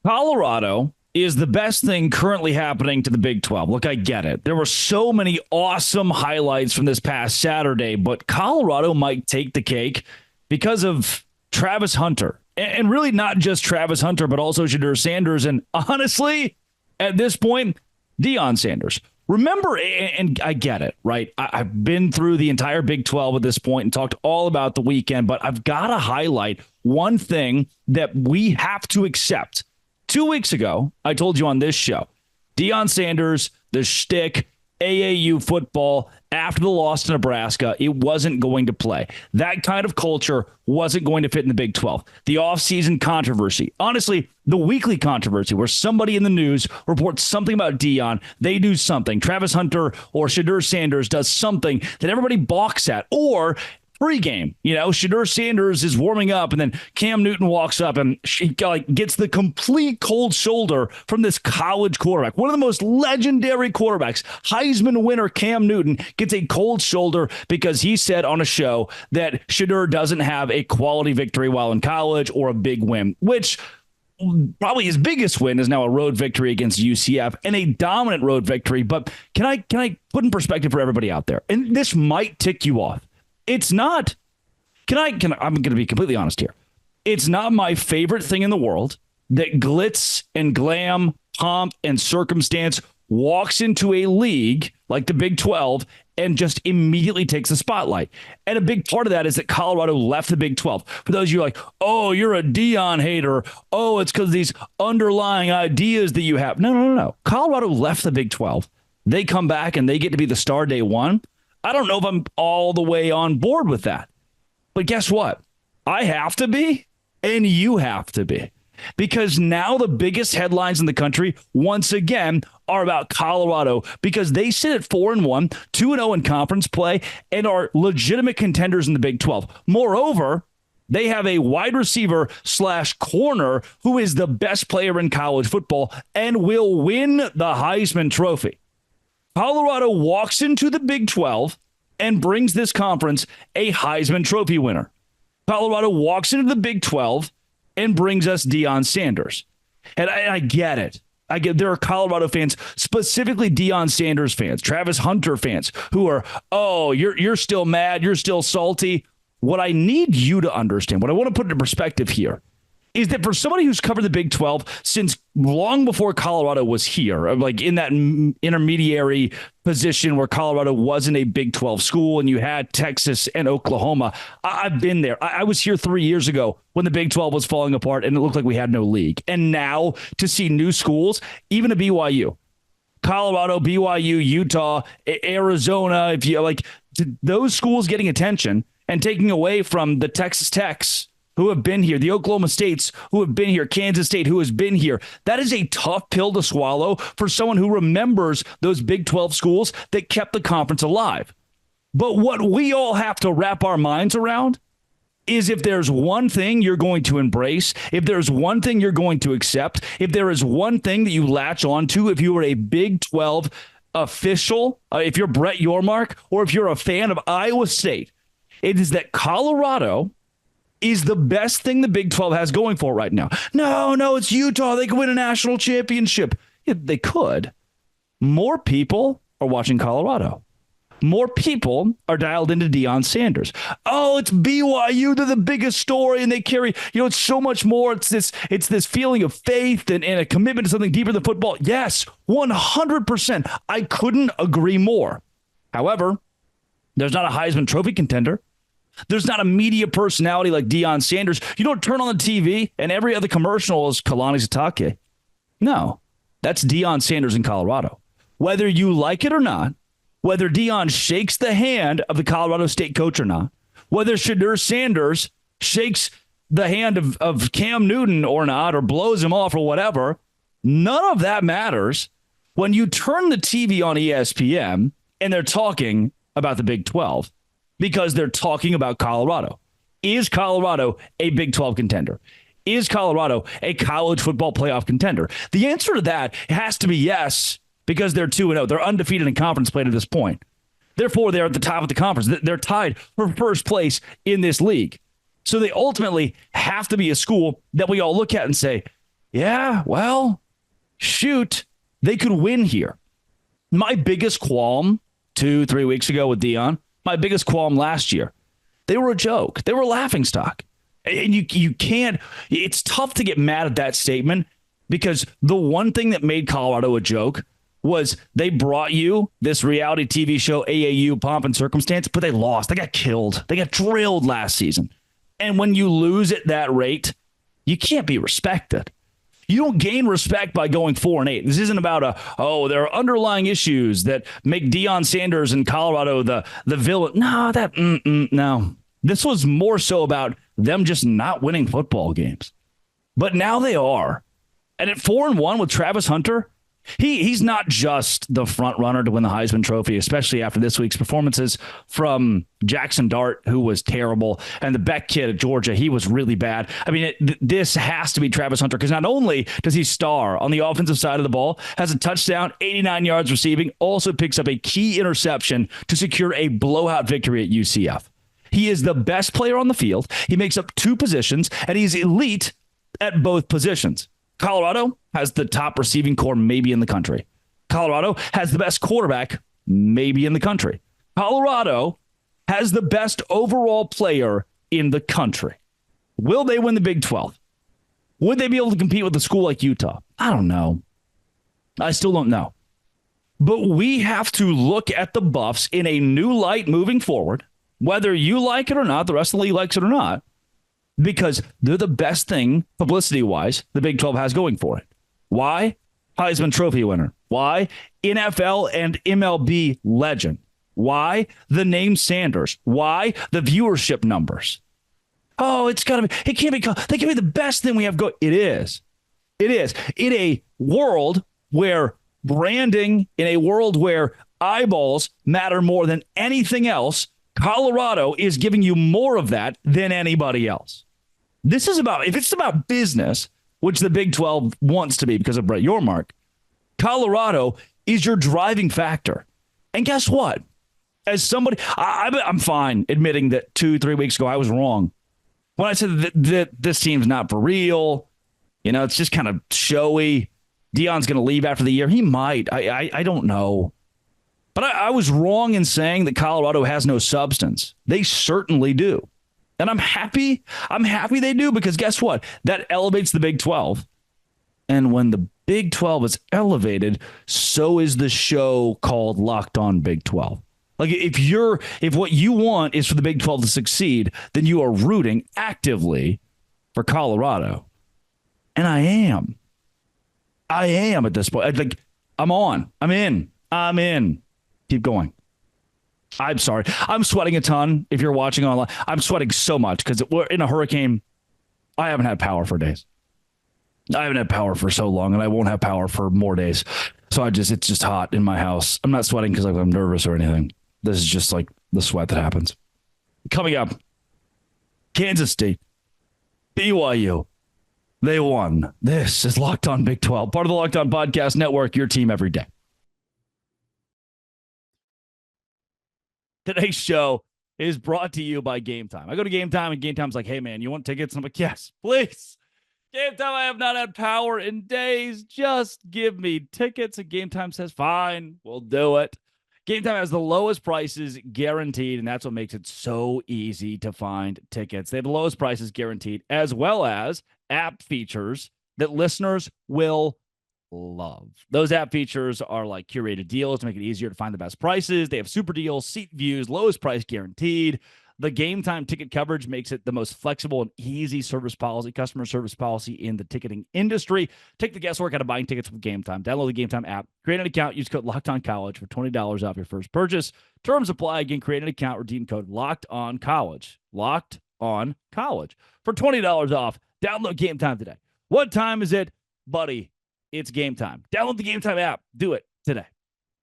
Colorado is the best thing currently happening to the Big 12. Look, I get it. There were so many awesome highlights from this past Saturday, but Colorado might take the cake because of Travis Hunter. And really not just Travis Hunter, but also Deion Sanders. And honestly, at this point, Deion Sanders. Remember, and I get it, right? I've been through the entire Big 12 at this point and talked all about the weekend, but I've got to highlight one thing that we have to accept. 2 weeks ago, I told you on this show, Deion Sanders, the shtick, AAU football, after the loss to Nebraska, it wasn't going to play. That kind of culture wasn't going to fit in the Big 12. The offseason controversy, honestly, the weekly controversy where somebody in the news reports something about Deion, they do something. Travis Hunter or Deion Sanders does something that everybody balks at, or pregame, Deion Sanders is warming up, and then Cam Newton walks up and she gets the complete cold shoulder from this college quarterback, one of the most legendary quarterbacks. Heisman winner Cam Newton gets a cold shoulder because he said on a show that Deion doesn't have a quality victory while in college or a big win, which probably his biggest win is now a road victory against UCF and a dominant road victory. But can I put in perspective for everybody out there? And this might tick you off. It's not, I'm going to be completely honest here. It's not my favorite thing in the world that glitz and glam, pomp and circumstance walks into a league like the Big 12 and just immediately takes the spotlight. And a big part of that is that Colorado left the Big 12. For those of you like, oh, you're a Deion hater. Oh, it's because of these underlying ideas that you have. No. Colorado left the Big 12. They come back and they get to be the star day one. I don't know if I'm all the way on board with that. But guess what? I have to be, and you have to be. Because now the biggest headlines in the country, once again, are about Colorado because they sit at 4-1, 2-0 in conference play, and are legitimate contenders in the Big 12. Moreover, they have a wide receiver / corner who is the best player in college football and will win the Heisman Trophy. Colorado walks into the Big 12 and brings this conference a Heisman Trophy winner. Colorado walks into the Big 12 and brings us Deion Sanders. And I get it. There are Colorado fans, specifically Deion Sanders fans, Travis Hunter fans, who are, oh, you're still mad, you're still salty. What I need you to understand, what I want to put into perspective here, is that for somebody who's covered the Big 12 since long before Colorado was here, like in that intermediary position where Colorado wasn't a Big 12 school and you had Texas and Oklahoma, I've been there. I was here 3 years ago when the Big 12 was falling apart and it looked like we had no league. And now to see new schools, even a BYU, Colorado, BYU, Utah, Arizona, if you like, those schools getting attention and taking away from the Texas Techs who have been here, the Oklahoma States who have been here, Kansas State who has been here. That is a tough pill to swallow for someone who remembers those Big 12 schools that kept the conference alive. But what we all have to wrap our minds around is if there's one thing you're going to embrace, if there's one thing you're going to accept, if there is one thing that you latch onto, if you are a Big 12 official, if you're Brett Yormark, or if you're a fan of Iowa State, it is that Colorado is the best thing the Big 12 has going for right now. No, it's Utah. They could win a national championship. Yeah, they could. More people are watching Colorado. More people are dialed into Deion Sanders. Oh, it's BYU. They're the biggest story, and they carry, it's so much more. It's this feeling of faith and a commitment to something deeper than football. Yes, 100%. I couldn't agree more. However, there's not a Heisman Trophy contender. There's not a media personality like Deion Sanders. You don't turn on the TV and every other commercial is Kalani Sitake. No, that's Deion Sanders in Colorado. Whether you like it or not, whether Deion shakes the hand of the Colorado State coach or not, whether Deion Sanders shakes the hand of Cam Newton or not, or blows him off or whatever, none of that matters when you turn the TV on ESPN and they're talking about the Big 12. Because they're talking about Colorado. Is Colorado a Big 12 contender? Is Colorado a college football playoff contender? The answer to that has to be yes, because they're 2-0. They're undefeated in conference play to this point. Therefore, they're at the top of the conference. They're tied for first place in this league. So they ultimately have to be a school that we all look at and say, Yeah, well, shoot, they could win here. My biggest qualm 2-3 weeks ago with Deion, my biggest qualm last year, they were a joke. They were a laughingstock. And you can't, it's tough to get mad at that statement because the one thing that made Colorado a joke was they brought you this reality TV show, AAU, pomp and circumstance, but they lost. They got killed. They got drilled last season. And when you lose at that rate, you can't be respected. You don't gain respect by going 4-8. This isn't about there are underlying issues that make Deion Sanders in Colorado the villain. No, no. This was more so about them just not winning football games. But now they are. And at 4-1 with Travis Hunter, he's not just the front runner to win the Heisman Trophy, especially after this week's performances from Jackson Dart, who was terrible, and the Beck kid at Georgia, he was really bad. I mean, this has to be Travis Hunter because not only does he star on the offensive side of the ball, has a touchdown, 89 yards receiving, also picks up a key interception to secure a blowout victory at UCF. He is the best player on the field. He makes up two positions, and he's elite at both positions. Colorado has the top receiving core maybe in the country. Colorado has the best quarterback maybe in the country. Colorado has the best overall player in the country. Will they win the Big 12? Would they be able to compete with a school like Utah? I don't know. I still don't know. But we have to look at the Buffs in a new light moving forward, whether you like it or not, the rest of the league likes it or not, because they're the best thing, publicity-wise, the Big 12 has going for it. Why? Heisman Trophy winner. Why? NFL and MLB legend. Why? The name Sanders. Why? The viewership numbers. Oh, they can't be the best thing we have going. It is. It is. In a world where branding, in a world where eyeballs matter more than anything else, Colorado is giving you more of that than anybody else. This is about, if it's about business, which the Big 12 wants to be because of Brett Yormark, Colorado is your driving factor. And guess what? As somebody, I'm fine admitting that 2-3 weeks ago I was wrong. When I said that this team's not for real, it's just kind of showy. Deion's going to leave after the year. He might. I don't know. But I was wrong in saying that Colorado has no substance. They certainly do. And I'm happy. I'm happy they do because guess what? That elevates the Big 12. And when the Big 12 is elevated, so is the show called Locked On Big 12. Like if what you want is for the Big 12 to succeed, then you are rooting actively for Colorado. And I am at this point. Like I'm on. I'm in. Keep going. I'm sorry. I'm sweating a ton. If you're watching online, I'm sweating so much because we're in a hurricane. I haven't had power for days. I haven't had power for so long, and I won't have power for more days. So it's just hot in my house. I'm not sweating because I'm nervous or anything. This is just like the sweat that happens. Coming up, Kansas State, BYU. They won. This is Locked On Big 12, part of the Locked On Podcast Network, your team every day. Today's show is brought to you by Game Time. I go to Game Time, and Game Time's like, hey, man, you want tickets? And I'm like, yes, please. Game Time, I have not had power in days. Just give me tickets. And Game Time says, fine, we'll do it. Game Time has the lowest prices guaranteed, and that's what makes it so easy to find tickets. They have the lowest prices guaranteed, as well as app features that listeners will love. Those app features are like curated deals to make it easier to find the best prices. They have super deals, seat views, lowest price guaranteed. The Game Time ticket coverage makes it the most flexible and easy customer service policy in the ticketing industry. Take the guesswork out of buying tickets with Game Time. Download the Game Time app, create an account, use code LOCKEDONCollege for $20 off your first purchase. Terms apply. Again, create an account, redeem code LOCKEDONCollege. Locked on College for $20 off. Download Game Time today. What time is it, buddy? It's game time. Download the Game Time app. Do it today.